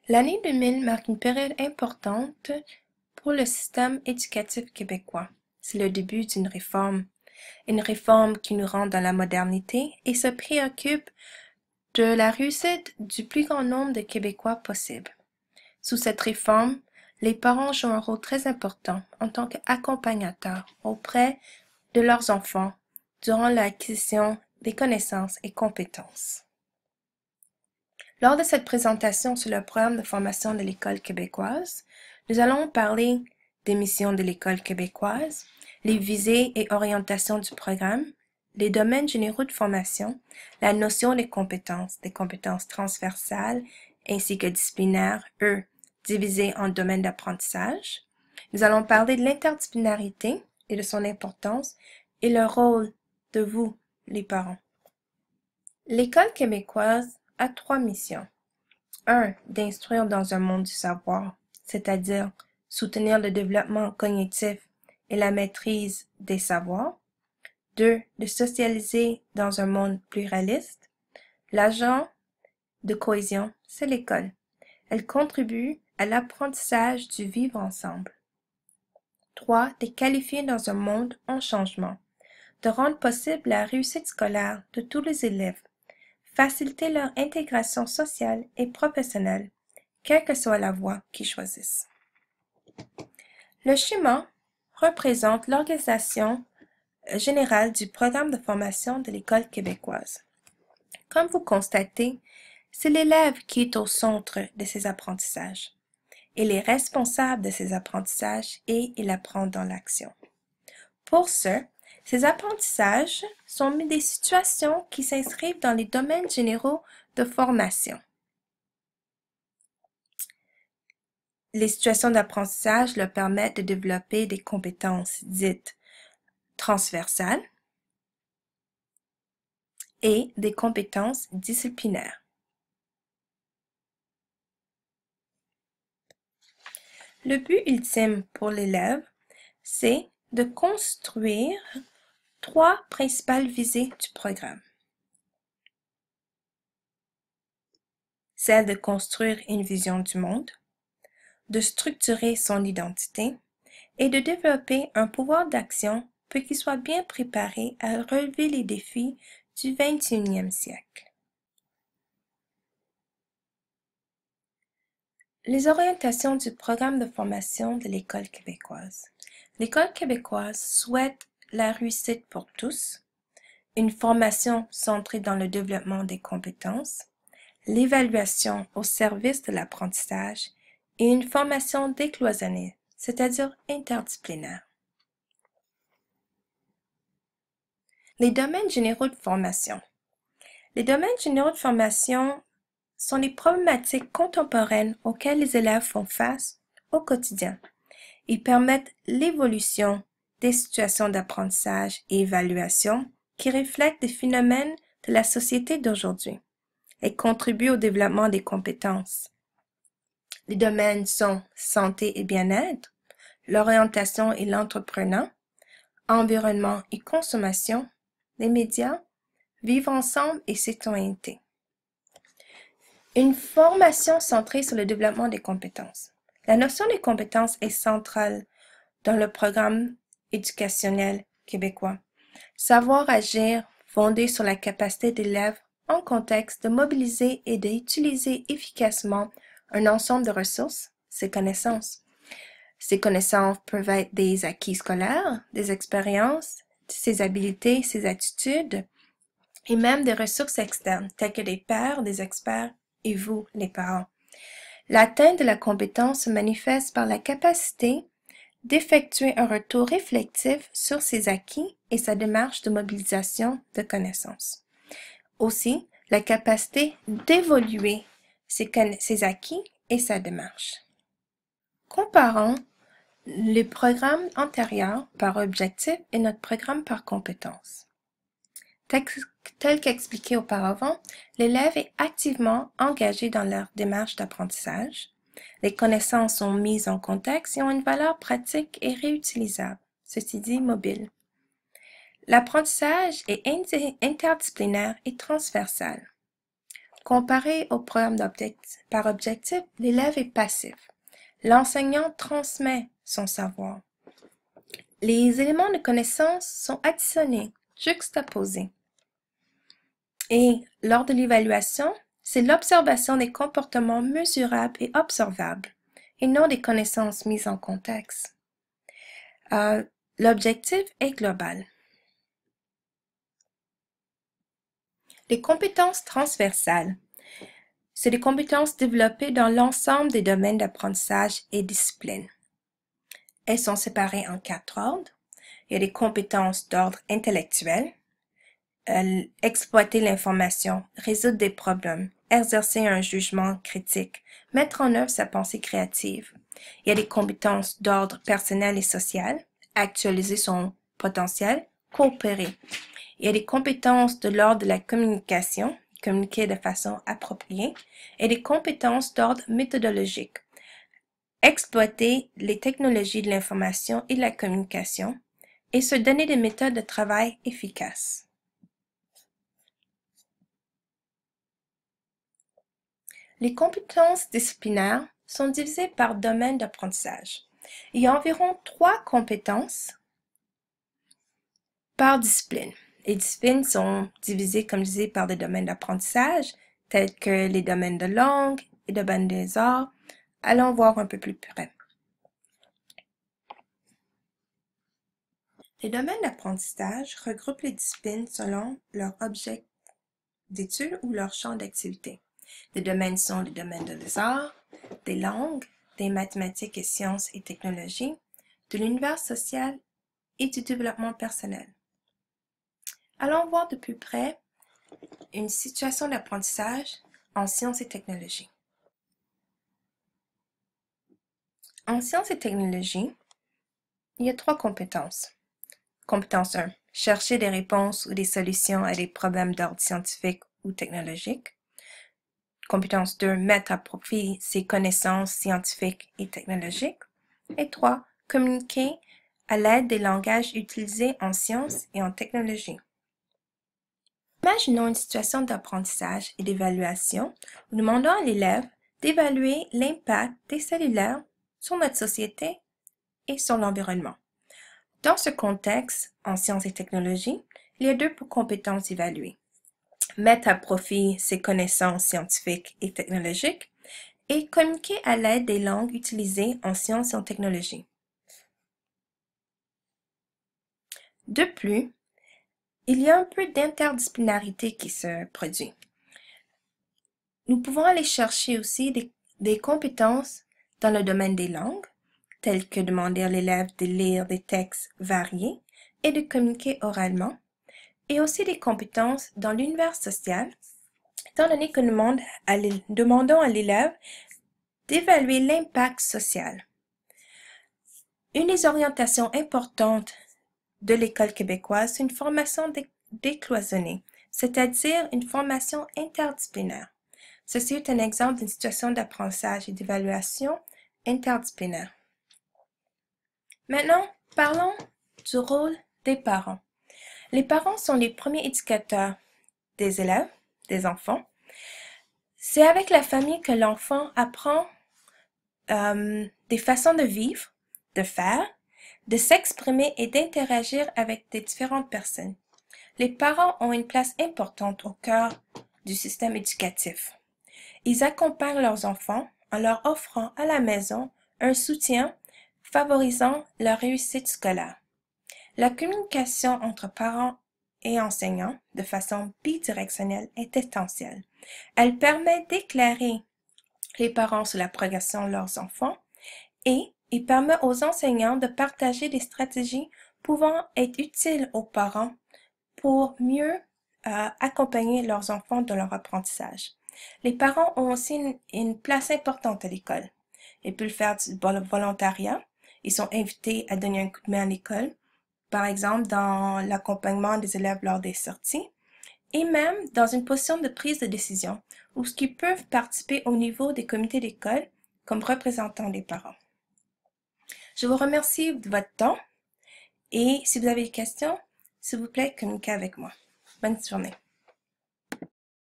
L'année 2000 marque une période importante pour le système éducatif québécois. C'est le début d'une une réforme qui nous rend dans la modernité et se préoccupe de la réussite du plus grand nombre de Québécois possible. Sous cette réforme, les parents jouent un rôle très important en tant qu'accompagnateurs auprès de leurs enfants durant l'acquisition des connaissances et compétences. Lors de cette présentation sur le programme de formation de l'École québécoise, nous allons parler des missions de l'École québécoise, les visées et orientations du programme, les domaines généraux de formation, la notion des compétences transversales ainsi que disciplinaires, divisées en domaines d'apprentissage. Nous allons parler de l'interdisciplinarité et de son importance et le rôle de vous, les parents. L'École québécoise a 3 missions. 1. D'instruire dans un monde du savoir, c'est-à-dire soutenir le développement cognitif et la maîtrise des savoirs. 2. De socialiser dans un monde pluraliste. L'agent de cohésion, c'est l'école. Elle contribue à l'apprentissage du vivre ensemble. 3. De qualifier dans un monde en changement, de rendre possible la réussite scolaire de tous les élèves, faciliter leur intégration sociale et professionnelle, quelle que soit la voie qu'ils choisissent. Le schéma représente l'organisation générale du programme de formation de l'École québécoise. Comme vous constatez, c'est l'élève qui est au centre de ses apprentissages. Il est responsable de ses apprentissages et il apprend dans l'action. Pour ce, ces apprentissages sont des situations qui s'inscrivent dans les domaines généraux de formation. Les situations d'apprentissage leur permettent de développer des compétences dites transversales et des compétences disciplinaires. Le but ultime pour l'élève, c'est de construire 3 principales visées du programme. Celle de construire une vision du monde, de structurer son identité et de développer un pouvoir d'action pour qu'il soit bien préparé à relever les défis du 21e siècle. Les orientations du programme de formation de l'École québécoise. L'École québécoise souhaite la réussite pour tous, une formation centrée dans le développement des compétences, l'évaluation au service de l'apprentissage et une formation décloisonnée, c'est-à-dire interdisciplinaire. Les domaines généraux de formation. Les domaines généraux de formation sont les problématiques contemporaines auxquelles les élèves font face au quotidien. Ils permettent l'évolution des situations d'apprentissage et évaluation qui reflètent les phénomènes de la société d'aujourd'hui et contribuent au développement des compétences. Les domaines sont santé et bien-être, l'orientation et l'entrepreneuriat, environnement et consommation, les médias, vivre ensemble et citoyenneté. Une formation centrée sur le développement des compétences. La notion des compétences est centrale dans le programme éducationnel québécois. Savoir agir fondé sur la capacité d'élèves en contexte de mobiliser et d'utiliser efficacement un ensemble de ressources, ses connaissances. Ces connaissances peuvent être des acquis scolaires, des expériences, ses habiletés, ses attitudes, et même des ressources externes, telles que des pairs, des experts et vous, les parents. L'atteinte de la compétence se manifeste par la capacité d'effectuer un retour réflectif sur ses acquis et sa démarche de mobilisation de connaissances. Aussi, la capacité d'évoluer ses acquis et sa démarche. Comparons le programme antérieur par objectif et notre programme par compétence. Tel qu'expliqué auparavant, l'élève est activement engagé dans leur démarche d'apprentissage. Les connaissances sont mises en contexte et ont une valeur pratique et réutilisable, ceci dit mobile. L'apprentissage est interdisciplinaire et transversal. Comparé au programme par objectif, l'élève est passif. L'enseignant transmet son savoir. Les éléments de connaissance sont additionnés, juxtaposés. Et lors de l'évaluation, c'est l'observation des comportements mesurables et observables, et non des connaissances mises en contexte. L'objectif est global. Les compétences transversales. C'est des compétences développées dans l'ensemble des domaines d'apprentissage et disciplines. Elles sont séparées en 4 ordres. Il y a des compétences d'ordre intellectuel, exploiter l'information, résoudre des problèmes, exercer un jugement critique, mettre en œuvre sa pensée créative. Il y a des compétences d'ordre personnel et social, actualiser son potentiel, coopérer. Il y a des compétences de l'ordre de la communication, communiquer de façon appropriée, et des compétences d'ordre méthodologique, exploiter les technologies de l'information et de la communication, et se donner des méthodes de travail efficaces. Les compétences disciplinaires sont divisées par domaine d'apprentissage. Il y a environ 3 compétences par discipline. Les disciplines sont divisées, comme je disais, par des domaines d'apprentissage, tels que les domaines de langue et domaines des arts. Allons voir un peu plus près. Les domaines d'apprentissage regroupent les disciplines selon leur objet d'étude ou leur champ d'activité. Les domaines sont les domaines des arts, des langues, des mathématiques et sciences et technologies, de l'univers social et du développement personnel. Allons voir de plus près une situation d'apprentissage en sciences et technologies. En sciences et technologies, il y a 3 compétences. Compétence 1. Chercher des réponses ou des solutions à des problèmes d'ordre scientifique ou technologique. Compétence 2. Mettre à profit ses connaissances scientifiques et technologiques. Et 3. Communiquer à l'aide des langages utilisés en sciences et en technologie. Imaginons une situation d'apprentissage et d'évaluation où nous demandons à l'élève d'évaluer l'impact des cellulaires sur notre société et sur l'environnement. Dans ce contexte, en sciences et technologies, il y a 2 compétences évaluées. Mettre à profit ses connaissances scientifiques et technologiques et communiquer à l'aide des langues utilisées en sciences et en technologie. De plus, il y a un peu d'interdisciplinarité qui se produit. Nous pouvons aller chercher aussi des compétences dans le domaine des langues, telles que demander à l'élève de lire des textes variés et de communiquer oralement, et aussi des compétences dans l'univers social, étant donné que nous demandons à l'élève d'évaluer l'impact social. Une des orientations importantes de l'école québécoise, c'est une formation décloisonnée, c'est-à-dire une formation interdisciplinaire. Ceci est un exemple d'une situation d'apprentissage et d'évaluation interdisciplinaire. Maintenant, parlons du rôle des parents. Les parents sont les premiers éducateurs des élèves, des enfants. C'est avec la famille que l'enfant apprend des façons de vivre, de faire, de s'exprimer et d'interagir avec des différentes personnes. Les parents ont une place importante au cœur du système éducatif. Ils accompagnent leurs enfants en leur offrant à la maison un soutien favorisant leur réussite scolaire. La communication entre parents et enseignants de façon bidirectionnelle est essentielle. Elle permet d'éclairer les parents sur la progression de leurs enfants et il permet aux enseignants de partager des stratégies pouvant être utiles aux parents pour mieux accompagner leurs enfants dans leur apprentissage. Les parents ont aussi une place importante à l'école. Ils peuvent faire du volontariat. Ils sont invités à donner un coup de main à l'école, par exemple dans l'accompagnement des élèves lors des sorties, et même dans une position de prise de décision, où ils peuvent participer au niveau des comités d'école comme représentants des parents. Je vous remercie de votre temps et si vous avez des questions, s'il vous plaît, communiquez avec moi. Bonne journée.